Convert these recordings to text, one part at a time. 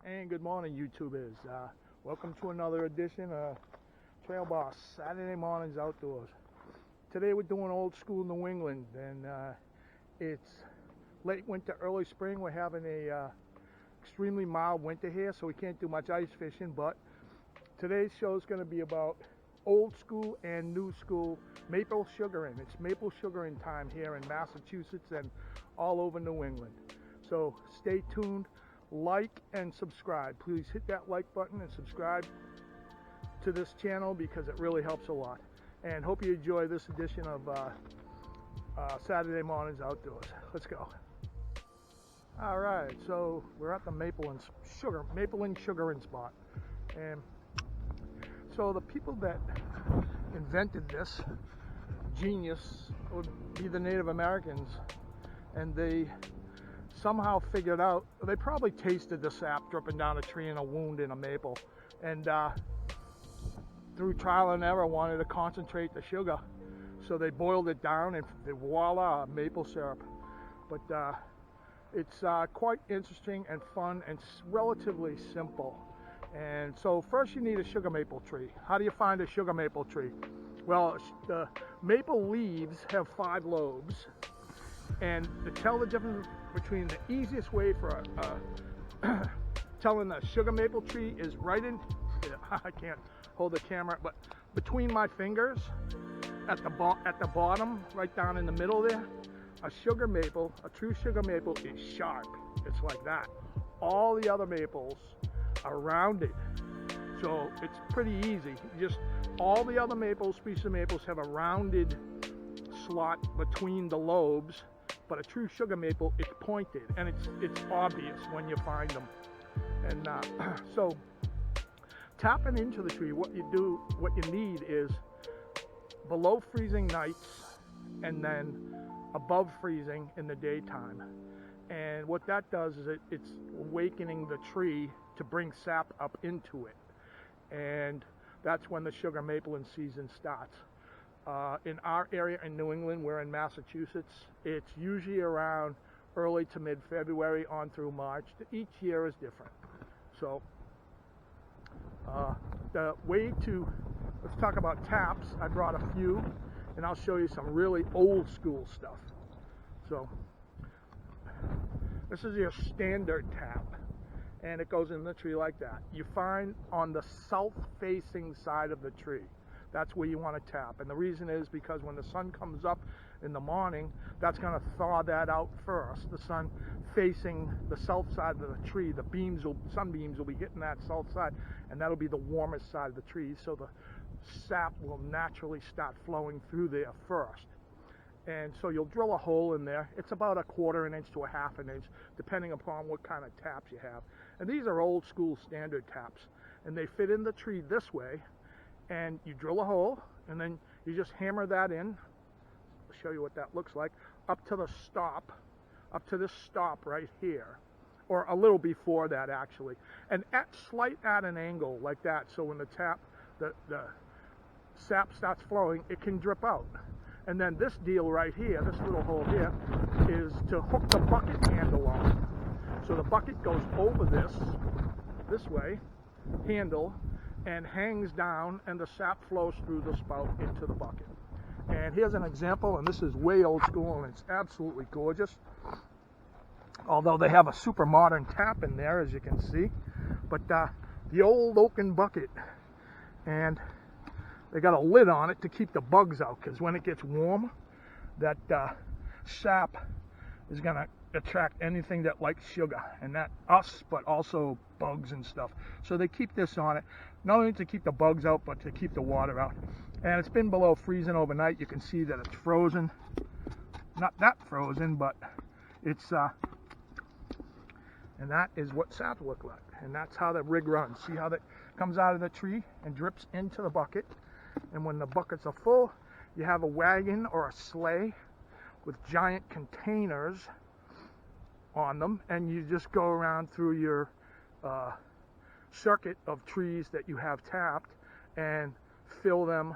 And good morning, YouTubers. Welcome to another edition of Trail Boss Saturday Mornings Outdoors. Today we're doing old school New England, and it's late winter, early spring. We're having a extremely mild winter here, so we can't do much ice fishing. But today's show is going to be about old school and new school maple sugaring. It's maple sugaring time here in Massachusetts and all over New England. So stay tuned. Like and subscribe. Please hit that like button and subscribe to this channel because it really helps a lot. And hope you enjoy this edition of Saturday Mornings Outdoors. Let's go. All right, so we're at the maple and sugaring spot, and so the people that invented this genius would be the Native Americans, and they somehow figured out, they probably tasted the sap dripping down a tree in a wound in a maple, and through trial and error wanted to concentrate the sugar, so they boiled it down and voila, maple syrup. But it's quite interesting and fun and relatively simple. And so first you need a sugar maple tree. How do you find a sugar maple tree? Well, the maple leaves have 5 lobes, and to tell the difference between the easiest way for telling a sugar maple tree is right in, I can't hold the camera, but between my fingers at the bottom, right down in the middle there, a true sugar maple is sharp. It's like that. All the other maples are rounded, so it's pretty easy. All the other species of maples have a rounded slot between the lobes, but a true sugar maple is pointed, and it's obvious when you find them. And so tapping into the tree, what you need is below freezing nights and then above freezing in the daytime. And what that does is it's awakening the tree to bring sap up into it, and that's when the sugar mapling season starts. In our area in New England, we're in Massachusetts, it's usually around early to mid-February on through March. Each year is different. So let's talk about taps. I brought a few, and I'll show you some really old school stuff. So this is your standard tap, and it goes in the tree like that. You find on the south-facing side of the tree. That's where you want to tap, and the reason is because when the sun comes up in the morning, that's going to thaw that out first. The sun facing the south side of the tree, sunbeams will be hitting that south side, and that'll be the warmest side of the tree, so the sap will naturally start flowing through there first. And so you'll drill a hole in there. It's about 1/4 inch to 1/2 inch, depending upon what kind of taps you have. And these are old school standard taps, and they fit in the tree this way. And you drill a hole, and then you just hammer that in. I'll show you what that looks like. Up to this stop right here, or a little before that actually, and at an angle like that, so when the sap starts flowing, it can drip out. And then this deal right here, this little hole here, is to hook the bucket handle on. So the bucket goes over this way, handle, and hangs down, and the sap flows through the spout into the bucket. And here's an example, and this is way old school, and it's absolutely gorgeous. Although they have a super modern tap in there, as you can see. But the old oaken bucket, and they got a lid on it to keep the bugs out, because when it gets warm, that sap is going to attract anything that likes sugar, and that but also bugs and stuff. So they keep this on it, not only to keep the bugs out, but to keep the water out. And it's been below freezing overnight. You can see that it's frozen. Not that frozen, but it's and that is what sap look like. And that's how the rig runs. See how that comes out of the tree and drips into the bucket. And when the buckets are full, you have a wagon or a sleigh with giant containers on them, and you just go around through your circuit of trees that you have tapped and fill them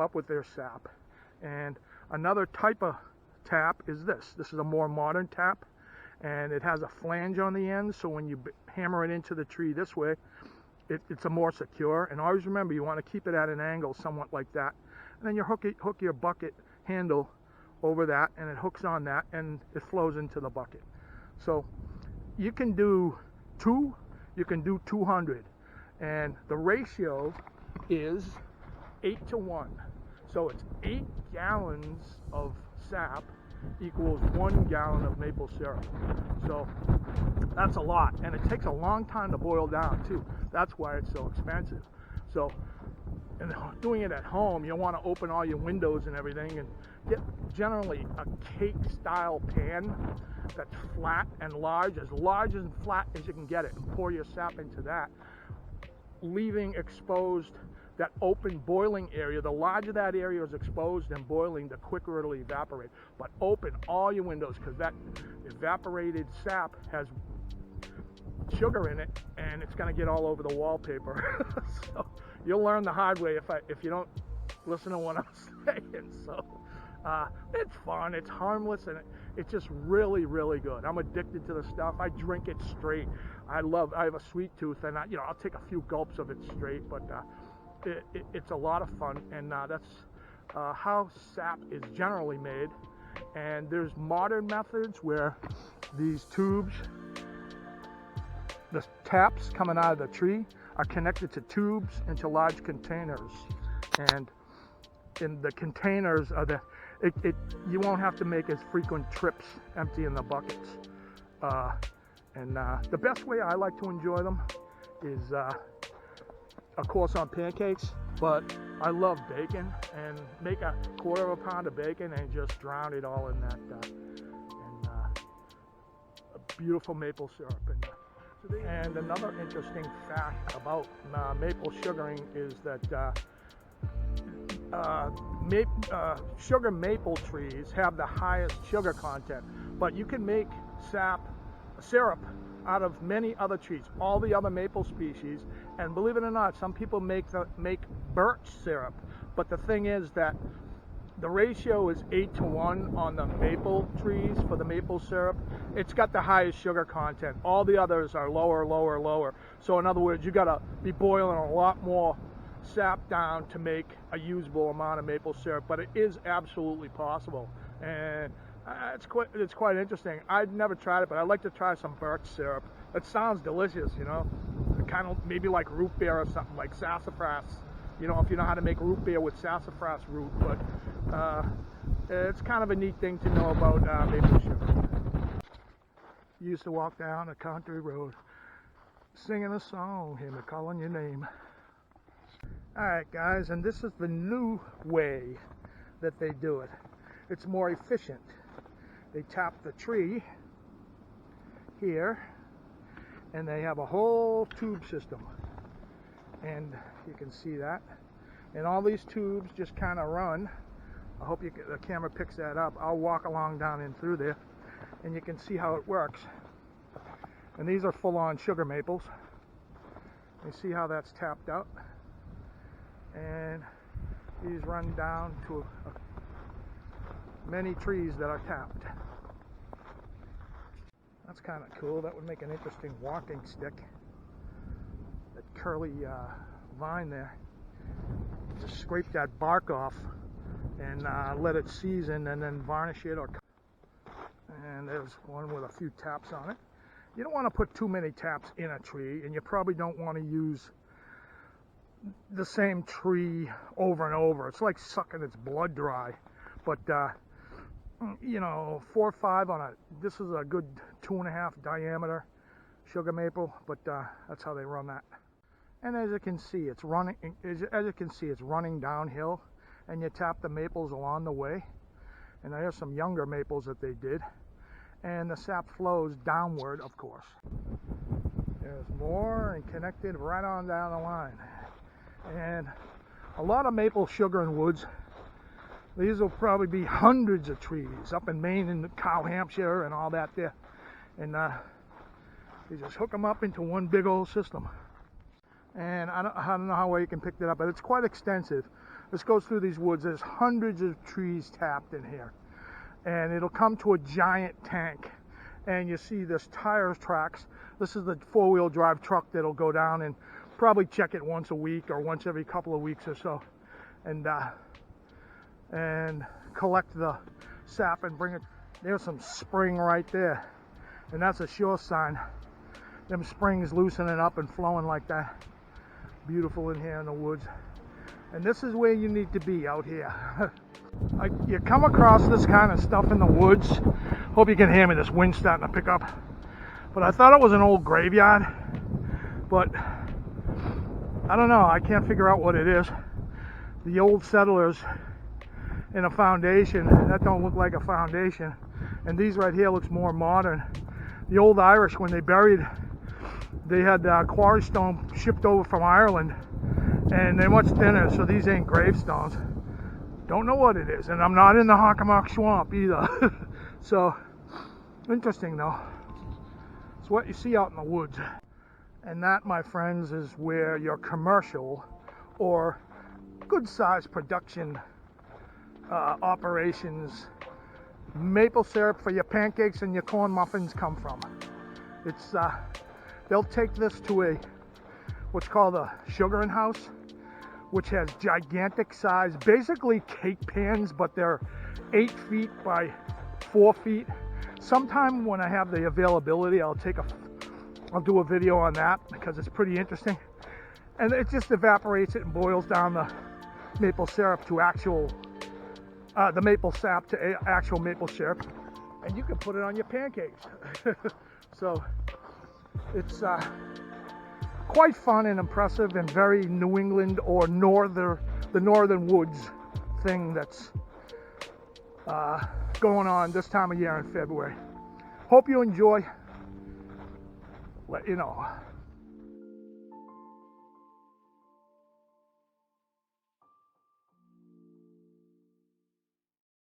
up with their sap. And another type of tap is this. This is a more modern tap, and it has a flange on the end, so when you hammer it into the tree this way, it's a more secure. And always remember, you want to keep it at an angle somewhat like that, and then you hook your bucket handle over that, and it hooks on that, and it flows into the bucket. So you can do 2, you can do 200, and the ratio is 8-to-1. So it's 8 gallons of sap equals 1 gallon of maple syrup. So that's a lot, and it takes a long time to boil down too. That's why it's so expensive. So, and doing it at home, you want to open all your windows and everything, and get generally a cake style pan that's flat and large and flat as you can get it, and pour your sap into that, leaving exposed that open boiling area. The larger that area is exposed and boiling, the quicker it'll evaporate. But open all your windows, because that evaporated sap has sugar in it, and it's going to get all over the wallpaper. So you'll learn the hard way if you don't listen to what I'm saying. So it's fun, it's harmless, and it's just really, really good. I'm addicted to the stuff. I drink it straight. I have a sweet tooth, and I'll take a few gulps of it straight, but it's a lot of fun, and that's how sap is generally made. And there's modern methods where these tubes, the taps coming out of the tree, are connected to tubes into large containers, and in the containers are you won't have to make as frequent trips emptying the buckets. The best way I like to enjoy them is of course on pancakes, but I love bacon, and make a 1/4 pound of bacon and just drown it all in that a beautiful maple syrup. And another interesting fact about maple sugaring is that sugar maple trees have the highest sugar content, but you can make syrup out of many other trees, all the other maple species. And believe it or not, some people make birch syrup, but the thing is that the ratio is 8-to-1 on the maple trees for the maple syrup. It's got the highest sugar content. All the others are lower, lower, lower. So in other words, you gotta be boiling a lot more sap down to make a usable amount of maple syrup, but it is absolutely possible, and it's quite interesting. I've never tried it, but I'd like to try some birch syrup. It sounds delicious, kind of maybe like root beer or something, like sassafras, if you know how to make root beer with sassafras root. But it's kind of a neat thing to know about maple sugar. Used to walk down a country road singing a song, hear me calling your name. Alright guys, and this is the new way that they do it. It's more efficient. They tap the tree here, and they have a whole tube system, and you can see that, and all these tubes just kind of run. I hope the camera picks that up. I'll walk along down in through there, and you can see how it works. And these are full-on sugar maples. You see how that's tapped out, and these run down to many trees that are tapped. That's kind of cool. That would make an interesting walking stick. That curly vine there. Just scrape that bark off and let it season, and then varnish it. And there's one with a few taps on it. You don't want to put too many taps in a tree, and you probably don't want to use the same tree over and over. It's like sucking its blood dry. But 4 or 5 on this is a good 2.5 diameter sugar maple, but that's how they run that. And as you can see, it's running downhill, and you tap the maples along the way. And there's some younger maples that they did, and the sap flows downward, of course. There's more, and connected right on down the line. And a lot of maple sugar and woods, these will probably be hundreds of trees up in Maine and Cow Hampshire and all that there. And you just hook them up into one big old system. And I don't know how well you can pick that up, but it's quite extensive. This goes through these woods. There's hundreds of trees tapped in here. And it'll come to a giant tank. and you see this tire tracks. This is the four-wheel drive truck that'll go down and probably check it once a week or once every couple of weeks or so, and collect the sap and bring it. There's some spring right there, and that's a sure sign. Them springs loosening up and flowing like that. Beautiful in here in the woods. And this is where you need to be out here. You come across this kind of stuff in the woods. Hope you can hear me, this wind's starting to pick up. But I thought it was an old graveyard, but I don't know, I can't figure out what it is. The old settlers in a foundation, that don't look like a foundation. And these right here looks more modern. The old Irish, when they buried, they had quarry stone shipped over from Ireland, and they're much thinner, so these ain't gravestones. Don't know what it is, and I'm not in the Hockomock Swamp either. So, interesting though. It's what you see out in the woods. And that, my friends, is where your commercial or good-sized production operations, maple syrup for your pancakes and your corn muffins come from. It's they'll take this to what's called a Sugarin house, which has gigantic size, basically cake pans, but they're 8 feet by 4 feet. Sometime when I have the availability, I'll do a video on that because it's pretty interesting. And it just evaporates it and boils down the maple syrup to the maple sap to actual maple syrup, and you can put it on your pancakes. So it's quite fun and impressive and very New England or the northern woods thing that's going on this time of year in February. Hope you enjoy. Let you know.